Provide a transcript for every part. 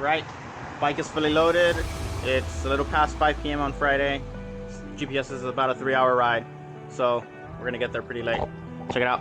Alright, bike is fully loaded. It's a little past 5 p.m. on Friday. GPS is about a 3-hour ride, so we're gonna get there pretty late. Check it out.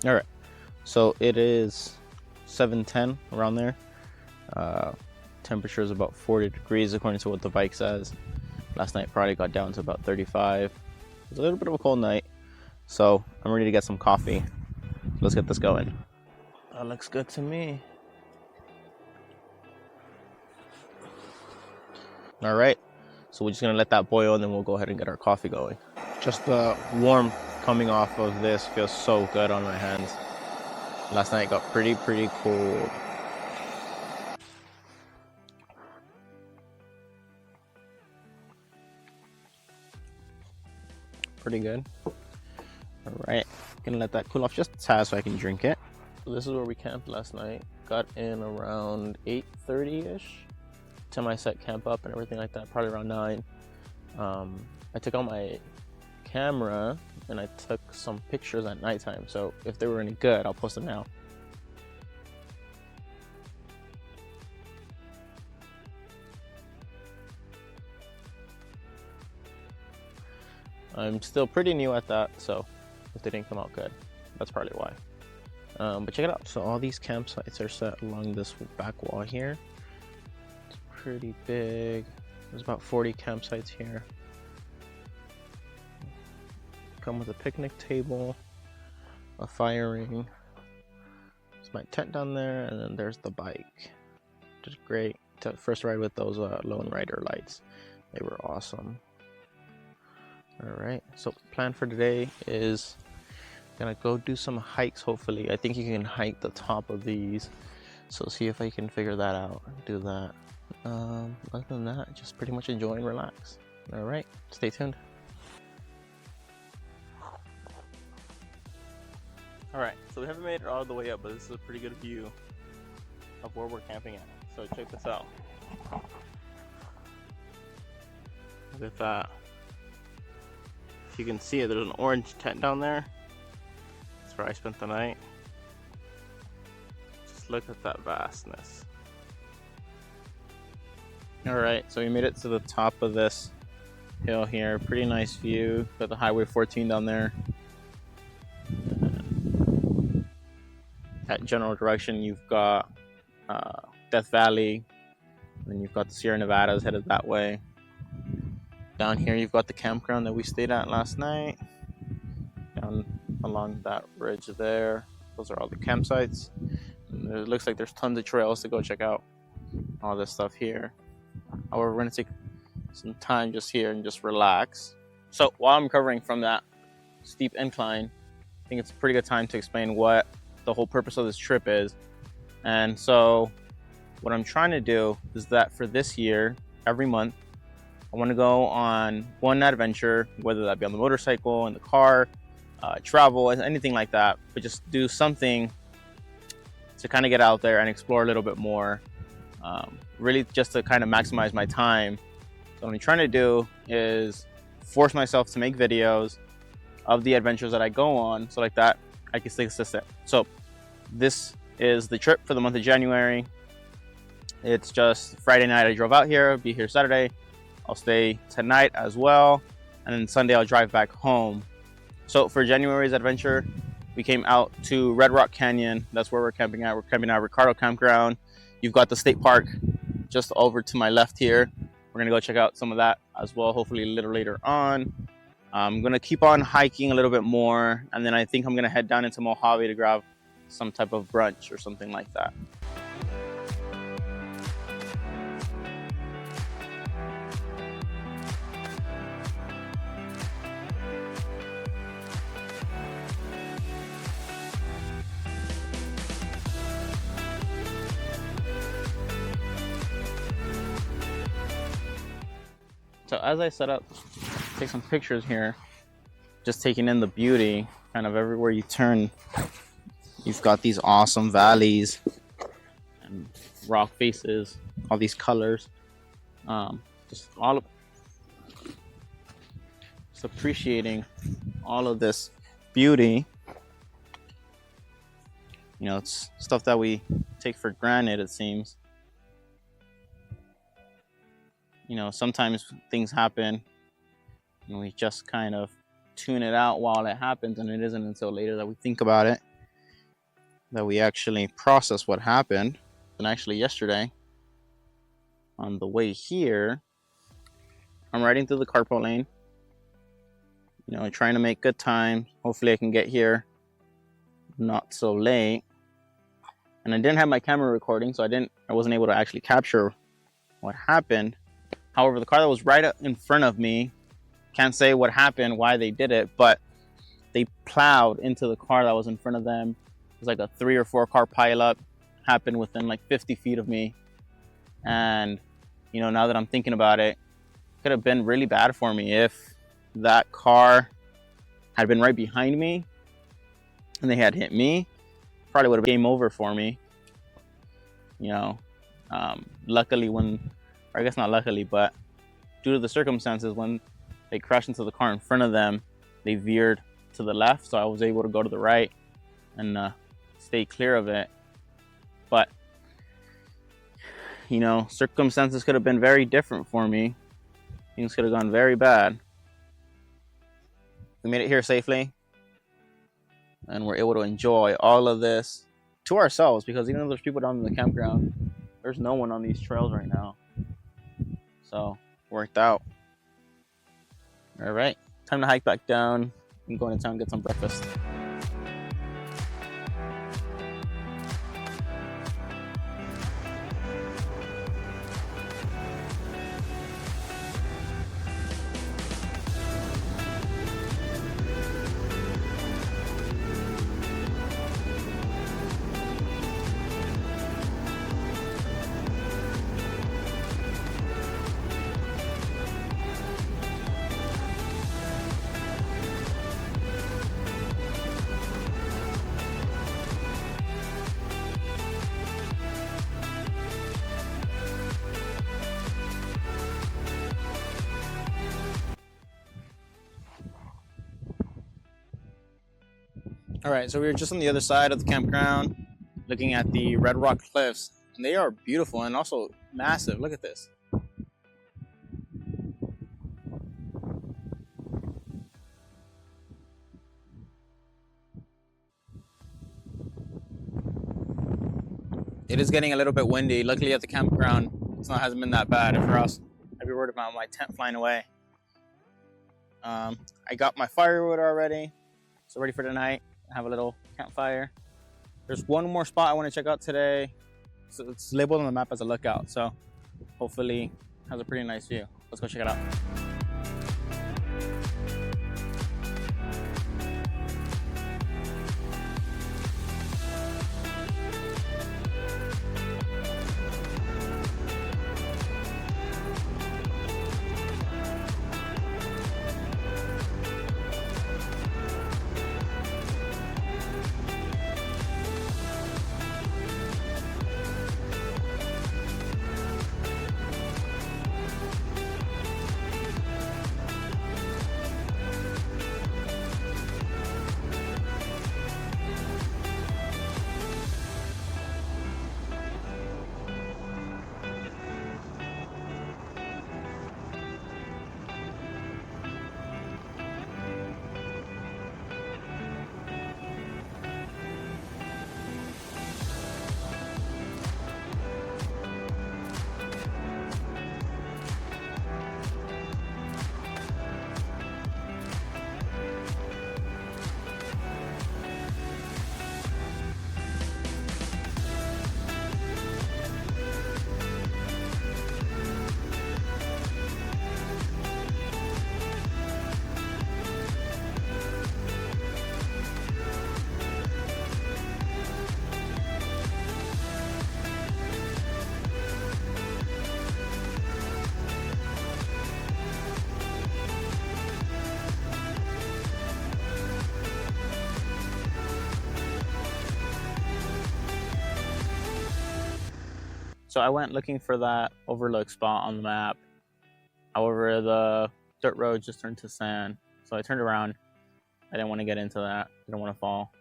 All right, so it is 7:10 around there. Temperature is about 40 degrees according to what the bike says. Last night probably got down to about 35. It was a little bit of a cold night, so I'm ready to get some coffee. Let's get this going. That looks good to me. All right, so we're just gonna let that boil and then we'll go ahead and get our coffee going. Just the warmth coming off of this feels so good on my hands. Last night got pretty cold. Pretty good. All right, gonna let that cool off just a tad so I can drink it. So this is where we camped last night. Got in around 8:30-ish. Time I set camp up and everything like that, probably around 9. I took out my camera and I took some pictures at nighttime, so if they were any good, I'll post them now. I'm still pretty new at that, so if they didn't come out good, that's probably why. But check it out. So all these campsites are set along this back wall here. It's pretty big. There's about 40 campsites here. Come with a picnic table, a fire ring. There's my tent down there, and then there's the bike. Just great. First ride with those Lone Rider lights. They were awesome. Alright, so plan for today is gonna go do some hikes, hopefully. I think you can hike the top of these, so see if I can figure that out and do that. Other than that, just pretty much enjoy and relax. Alright, stay tuned. Alright, so we haven't made it all the way up, but this is a pretty good view of where we're camping at. So check this out. Look at that. If you can see it, there's an orange tent down there. That's where I spent the night. Just look at that vastness. Alright, so we made it to the top of this hill here. Pretty nice view. Got the Highway 14 down there. That general direction, you've got Death Valley, and you've got the Sierra Nevadas headed that way. Down here, you've got the campground that we stayed at last night. Down along that ridge there, those are all the campsites. And it looks like there's tons of trails to go check out. All this stuff here. However, we're gonna take some time just here and just relax. So while I'm recovering from that steep incline, I think it's a pretty good time to explain what the whole purpose of this trip is. And so what I'm trying to do is that for this year, every month, I want to go on one adventure, whether that be on the motorcycle, in the car, travel, anything like that, but just do something to kind of get out there and explore a little bit more, really just to kind of maximize my time. So what I'm trying to do is force myself to make videos of the adventures that I go on, so like that I can stay consistent. So this is the trip for the month of January. It's just Friday night I drove out here, I'll be here Saturday, I'll stay tonight as well, and then Sunday I'll drive back home. So for January's adventure, we came out to Red Rock Canyon. That's where we're camping at. We're camping at Ricardo Campground. You've got the state park just over to my left here. We're gonna go check out some of that as well, hopefully a little later on. I'm gonna keep on hiking a little bit more, and then I think I'm gonna head down into Mojave to grab some type of brunch or something like that. So as I set up, take some pictures here, just taking in the beauty, kind of everywhere you turn, you've got these awesome valleys and rock faces, all these colors, just appreciating all of this beauty. You know, it's stuff that we take for granted, it seems. You know, sometimes things happen and we just kind of tune it out while it happens, and it isn't until later that we think about it, that we actually process what happened. And actually yesterday, on the way here, I'm riding through the carpool lane, you know, trying to make good time. Hopefully I can get here not so late. And I didn't have my camera recording, so I wasn't able to actually capture what happened. However, the car that was right in front of me, can't say what happened, why they did it, but they plowed into the car that was in front of them. It was like a 3 or 4 car pileup, happened within like 50 feet of me. And, you know, now that I'm thinking about it, it could have been really bad for me if that car had been right behind me and they had hit me. Probably would have been game over for me. You know, luckily or I guess not luckily, but due to the circumstances, when they crashed into the car in front of them, they veered to the left, so I was able to go to the right and stay clear of it. But, you know, circumstances could have been very different for me. Things could have gone very bad. We made it here safely, and we're able to enjoy all of this to ourselves, because even though there's people down in the campground, there's no one on these trails right now. So, worked out. All right, time to hike back down and go into town and get some breakfast. All right, so we were just on the other side of the campground, looking at the Red Rock Cliffs, and they are beautiful and also massive. Look at this. It is getting a little bit windy. Luckily at the campground, it hasn't been that bad. If or else, I'd be worried about my tent flying away. I got my firewood already, so ready for tonight. Have a little campfire. There's one more spot I want to check out today. So it's labeled on the map as a lookout, so hopefully has a pretty nice view. Let's go check it out. So I went looking for that overlook spot on the map. However, the dirt road just turned to sand. So I turned around. I didn't want to get into that. I didn't want to fall.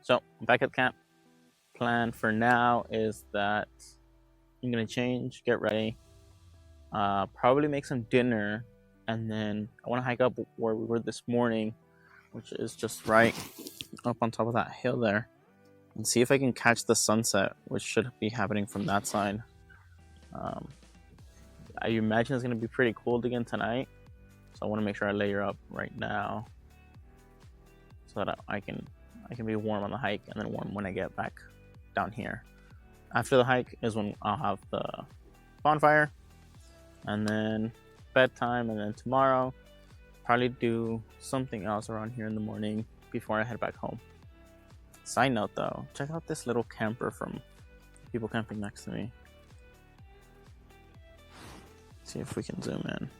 So I'm back at camp. Plan for now is that I'm going to change, get ready, probably make some dinner, and then I want to hike up where we were this morning, which is just right up on top of that hill there, and see if I can catch the sunset, which should be happening from that side. I imagine it's going to be pretty cold again tonight, so I want to make sure I layer up right now so that I can be warm on the hike and then warm when I get back down here. After the hike is when I'll have the bonfire, and then bedtime, and then tomorrow probably do something else around here in the morning before I head back home. Side note though, check out this little camper from people camping next to me. See if we can zoom in.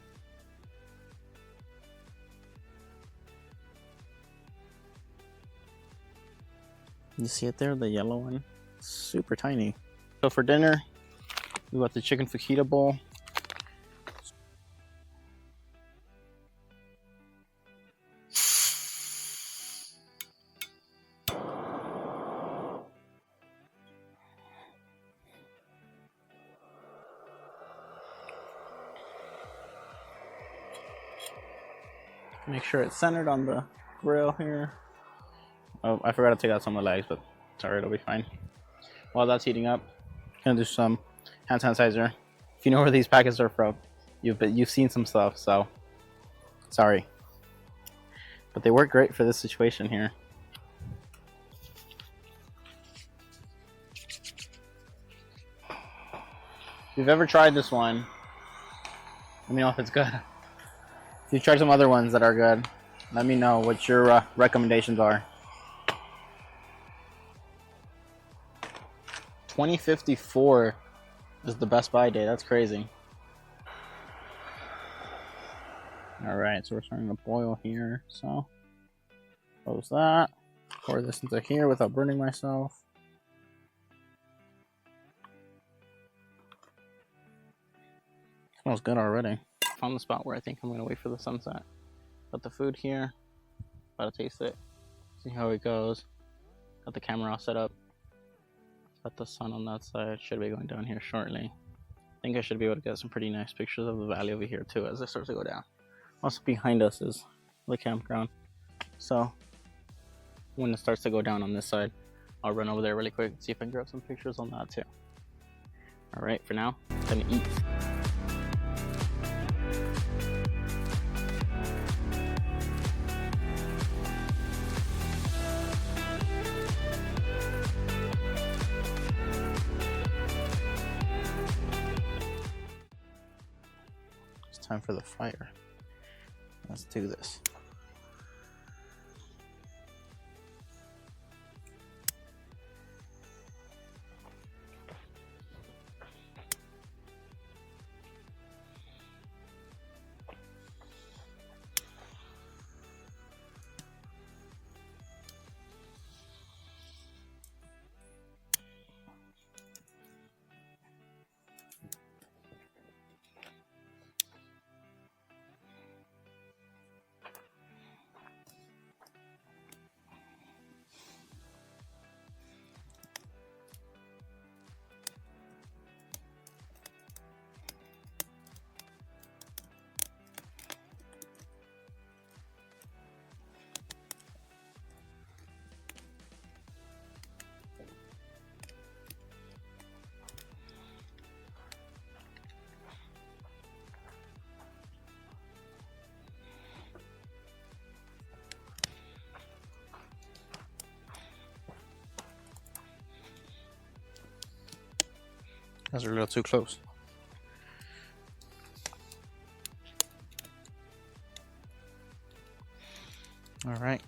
You see it there, the yellow one? Super tiny. So for dinner, we got the chicken fajita bowl. Make sure it's centered on the grill here. Oh, I forgot to take out some of the legs, but it's alright, it'll be fine. While that's heating up, gonna do some hand sanitizer. If you know where these packets are from, you've seen some stuff, so sorry. But they work great for this situation here. If you've ever tried this one, let me know if it's good. If you've tried some other ones that are good, let me know what your recommendations are. 2054 is the Best Buy day. That's crazy. Alright, so we're starting to boil here. So close that. Pour this into here without burning myself. Smells good already. Found the spot where I think I'm going to wait for the sunset. Got the food here. About to taste it. See how it goes. Got the camera all set up. Got the sun on that side. Should be going down here shortly. I think I should be able to get some pretty nice pictures of the valley over here too as it starts to go down. Also behind us is the campground. So when it starts to go down on this side, I'll run over there really quick and see if I can grab some pictures on that too. Alright, for now, I'm gonna eat. Time for the fire. Let's do this. That's a little too close. All right,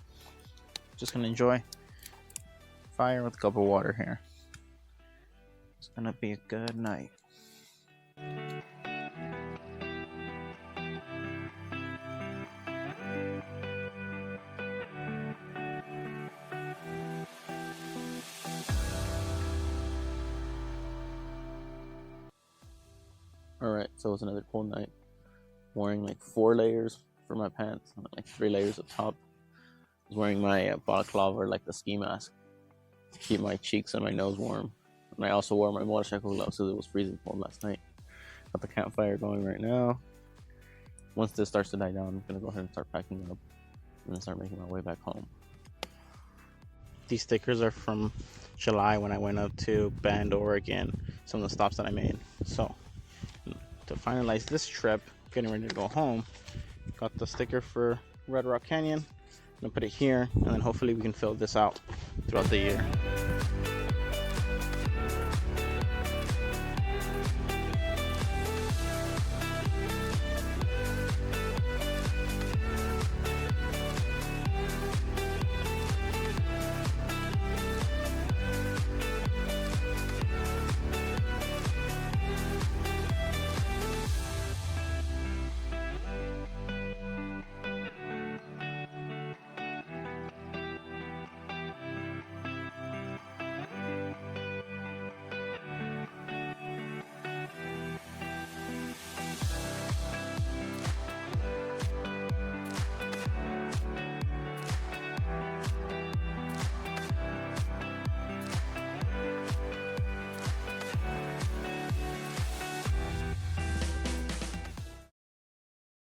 just gonna enjoy fire with a cup of water here. It's gonna be a good night. Alright, so it was another cold night. Wearing like 4 layers for my pants, and like 3 layers up top. I was wearing my balaclava, or like the ski mask, to keep my cheeks and my nose warm. And I also wore my motorcycle gloves because it was freezing cold last night. Got the campfire going right now. Once this starts to die down, I'm gonna go ahead and start packing up and then start making my way back home. These stickers are from July when I went up to Bend, Oregon, some of the stops that I made. So to finalize this trip, getting ready to go home, got the sticker for Red Rock Canyon. I'm gonna put it here, and then hopefully we can fill this out throughout the year.